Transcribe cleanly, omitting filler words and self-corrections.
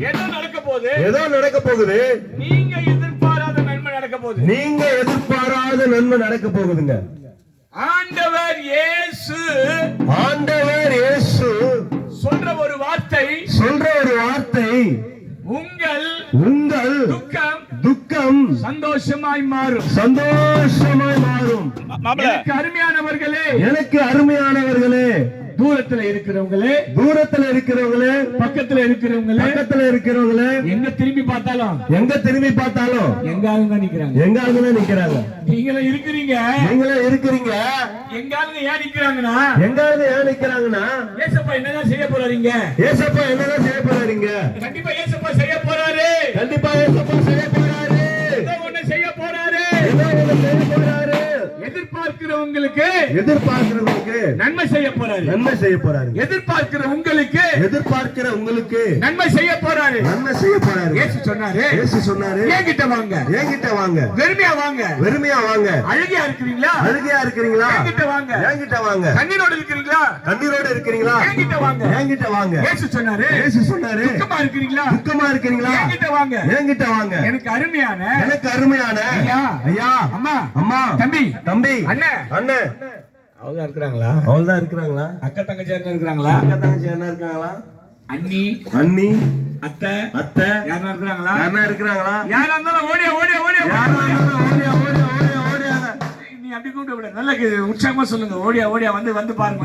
ஏதோ நடக்க போகுது. நீங்க எதிர்பாராத நன்மை நடக்க போகுது. நீங்க எதிர்பாராத நன்மை நடக்க போகுதுங்க. ஆண்டவர் இயேசு சொல்ற ஒரு வார்த்தை உங்கள் துக்கம் சந்தோஷமாய் மாறும். எனக்கு அருமையானவர்களே, தூரத்துல இருக்கிறவங்களே, பக்கத்துல இருக்கிறவங்களே, எங்க திரும்பி பார்த்தாலும் எங்க ஆளுங்க நிக்கிறாங்க. நீங்களும் இருக்கிறீங்க. எங்க ஆளுங்க ஏன் நிக்கிறாங்கன்னா ஏசப்பா என்னதான் செய்ய போறாருங்க. கண்டிப்பா ஏசப்பா செய்ய போறாரு. ஏதோ ஒண்ணு செய்ய போறாரு. எதிர்பார்க்கிறவங்களுக்கு நன்மை செய்ய போறாரு. எதிர்பார்க்கிற உங்களுக்கு நன்மை செய்ய போறாரு. இயேசு சொன்னாரு, என்கிட்ட வாங்க, வெறுமையா வாங்க. அழுகையா இருக்கிறீங்களா? என்கிட்ட வாங்க. கண்ணீரோடு இருக்கிறீங்களா? என்கிட்ட வாங்க. இயேசு சொன்னாரு, துக்கமா இருக்கிறீங்களா? என்கிட்ட வாங்க. எனக்கு அருமையான ஐயா, அம்மா, தம்பி, அண்ணன் அவதான் இருக்கிறாங்களா? அக்கா தங்கச்சி இருக்கிறாங்களா? அண்ணி, அத்தை யாரா இருக்கிறாங்களா? யாரா இருந்தாலும் ஓடியா. நீ அப்படி கூப்பிட நல்ல உற்சாகமா சொல்லுங்க. ஓடியா வந்து பாருங்க.